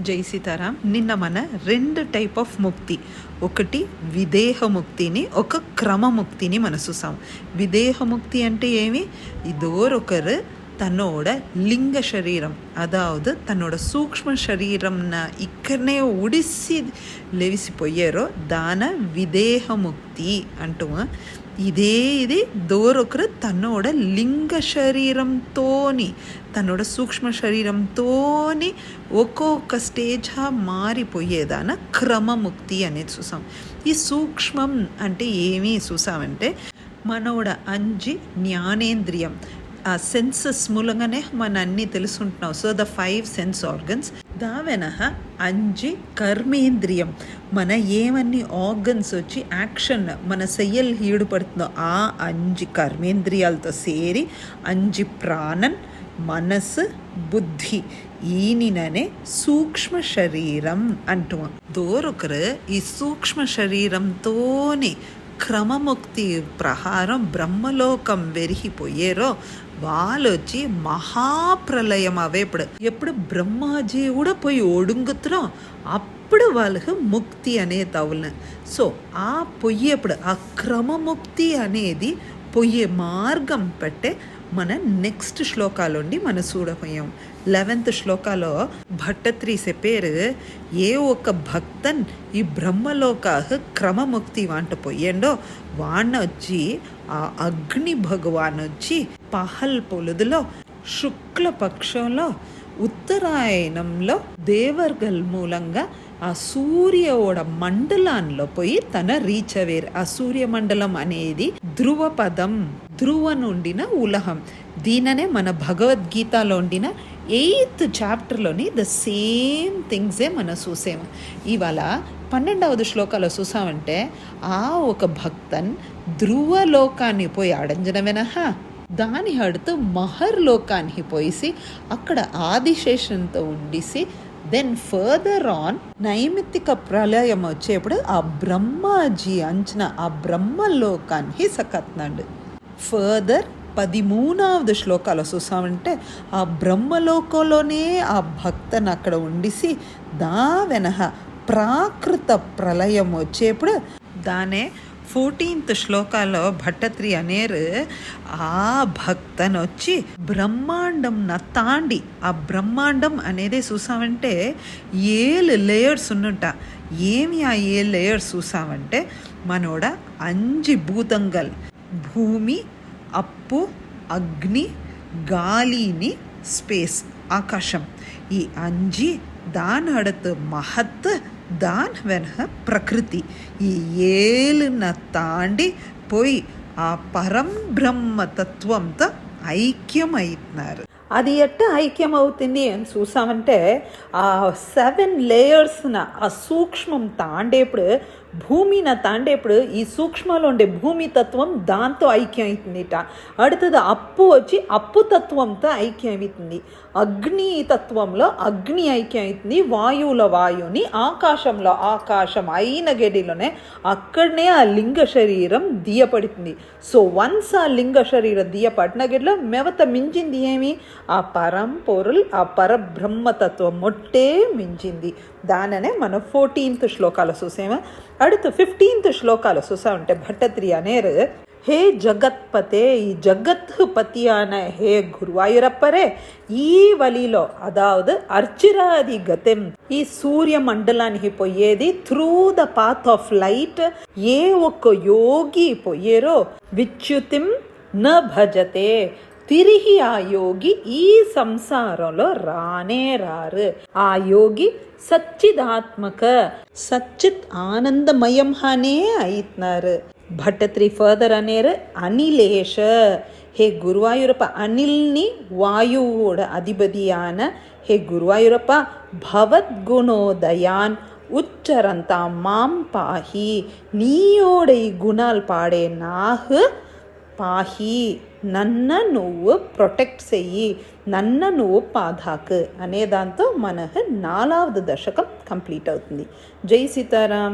జై సీతారాం. నిన్న మన 2 టైప్ ఆఫ్ ముక్తి, ఒకటి విదేహముక్తిని, ఒక క్రమముక్తిని మనం చూసాం. விதேகமுக்தி అంటే ஏமி இதோரொக்கர் தன்னோட லிங்க சரீரம், அதாவது தன்னோட சூக்ஷ்ம சரீரம்ನ ఇక్కడనే ఉడిసి లెవిసిపోయారో దాన విదేహముక్తి అంటువా. ఇది దోరొకరు తన్నోడ లింగ శరీరంతోని, తన్నోడ సూక్ష్మ శరీరంతోని ఒక్కొక్క స్టేజ్ మారిపోయేదాన క్రమముక్తి అనేది చూసాం. ఈ సూక్ష్మం అంటే ఏమీ చూసామంటే మనోడ 5 జ్ఞానేంద్రియం, ఆ సెన్సెస్ మూలంగానే మన అన్నీ తెలుసుకుంటున్నాం. సో ద 5 సెన్స్ ఆర్గన్స్, దావెన 5 కర్మేంద్రియం, మన ఏమన్నీ ఆర్గన్స్ వచ్చి యాక్షన్ మన చెయ్యలు ఈడుపడుతుందో ఆ 5 కర్మేంద్రియాలతో సేరి 5 ప్రాణన్, మనసు, బుద్ధి, ఈనిననే సూక్ష్మ శరీరం అంటున్నాం. దోరొకరు ఈ సూక్ష్మ శరీరంతోనే క్రమముక్తి ప్రహారం బ్రహ్మలోకం వెరిగిపోయారో వాళ్ళు వచ్చి మహాప్రలయం ఎప్పుడు బ్రహ్మాజీ కూడా పోయి ఒడుంగుతురో అప్పుడు వాళ్ళకి ముక్తి అనే తవులను. సో ఆ పొయ్యేప్పుడు ఆ క్రమముక్తి అనేది పొయ్యే మార్గం పట్టే మన నెక్స్ట్ శ్లోకాలుండి మనం చూడపోయాం. 11th శ్లోకాలో భట్టత్రి చెప్పారు, ఏ ఒక్క భక్తన్ ఈ బ్రహ్మలోక క్రమముక్తి వాంట పోయిండో వాణ్ణ వచ్చి ఆ అగ్ని భగవాన్ వచ్చి పహల్ పొలుదులో శుక్లపక్షంలో ఉత్తరాయణంలో దేవర్గల్ మూలంగా ఆ సూర్యోడ మండలాల్లో పోయి తన రీచ్ అవేరు. ఆ సూర్యమండలం అనేది ధ్రువపదం, ధ్రువ నుండిన ఉలహం. దీననే మన భగవద్గీతలో ఉండిన 8th చాప్టర్లోని ద సేమ్ థింగ్సే మనం చూసాము. ఇవాళ 12వ శ్లోకాలో చూసామంటే ఆ ఒక భక్తన్ ధ్రువలోకాన్ని పోయి అడంజనమేనహ, దాని అడుతూ మహర్లోకానికి పోయిసి అక్కడ ఆదిశేషంతో ఉండిసి దెన్ ఫర్దర్ ఆన్ నైమిత్తిక ప్రళయం వచ్చేప్పుడు ఆ బ్రహ్మాజీ అంచనా ఆ బ్రహ్మలోకాన్ని సకత్నాడు. ఫర్దర్ 13వ శ్లోకాలు చూసామంటే ఆ బ్రహ్మలోకంలోనే ఆ భక్తను అక్కడ ఉండిసి దా వెనహ ప్రాకృత ప్రళయం వచ్చేప్పుడు దానే 14th శ్లోకాల్లో భట్టత్రి అనేరు ఆ భక్తను వచ్చి బ్రహ్మాండం తాండి, ఆ బ్రహ్మాండం అనేది చూసామంటే 7 లేయర్స్ ఉన్నట. ఏమి ఆ 7 లేయర్స్ చూసామంటే మనోడ 5 భూతంగల్, భూమి, అప్పు, అగ్ని, గాలిని, స్పేస్, ఆకాశం, ఈ 5 దాని అడతు మహత్, దాని వెనక ప్రకృతి, ఈ 7న తాండి పోయి ఆ పరంబ్రహ్మతత్వంతో ఐక్యమవుతున్నారు. అది ఎట్ట ఐక్యం అవుతుంది అని చూసామంటే ఆ 7 లేయర్స్న ఆ సూక్ష్మం తాండేప్పుడు, భూమిని తాండేప్పుడు ఈ సూక్ష్మలో ఉండే భూమి తత్వం దాంతో ఐక్యం అవుతుందిట. அடுத்தது అప్పు వచ్చి అప్పు తత్వంతో ఐక్యం అవుతుంది. అగ్ని తత్వంలో అగ్ని ఐక్యం అవుతుంది. వాయువులో వాయువుని, ఆకాశంలో ఆకాశం అయిన గడిలోనే అక్కడనే ఆ లింగ శరీరం దియపడుతుంది. సో వన్స్ ఆ లింగ శరీరం దియపడిన గడిలో మెవత మించింది ఏమి? ఆ పరం పొరుల్, ఆ పరబ్రహ్మతత్వం మొట్టే మించింది. దాననే మనం 14th శ్లోకాలు చూసామా. அடுத்து 15th శ్లోకాలు చూసా ఉంటే భట్టత్రి అనేరు, హే జగత్పతే, ఈ జగత్ పతియాన హే గురువాయూరప్పరే, ఈ వలిలో అదావదు అర్చిరాది గతం, ఈ సూర్య మండలానికి పోయేది through the path of light ఏ ఒక్క యోగి పోయేరో విచ్యుతిం న భజతే, తిరిగి ఆ యోగి ఈ సంసారంలో రానే రారు. ఆ యోగి సచ్చిదాత్మక, సచ్చిత్ ఆనందమయం హానే అయితున్నారు. భట్టత్రి ఫర్దర్ అనేరు, అనిలేష, హే గురువాయూరప్ప, అనిల్ని వాయుவோட அதிபதியான హే గురువాయూరప్ప, భవద్గుణోదయాన్ ఉచ్చరంత మాం పాహి, నీయోడ ఈ గుణాలు పాడే నాకు పాహి, నన్ను నువ్వు ప్రొటెక్ట్ చెయ్యి, నన్ను నువ్వు పాదాకు అనే దాంతో మనకు 4వ దశకం కంప్లీట్ అవుతుంది. జై సీతారాం.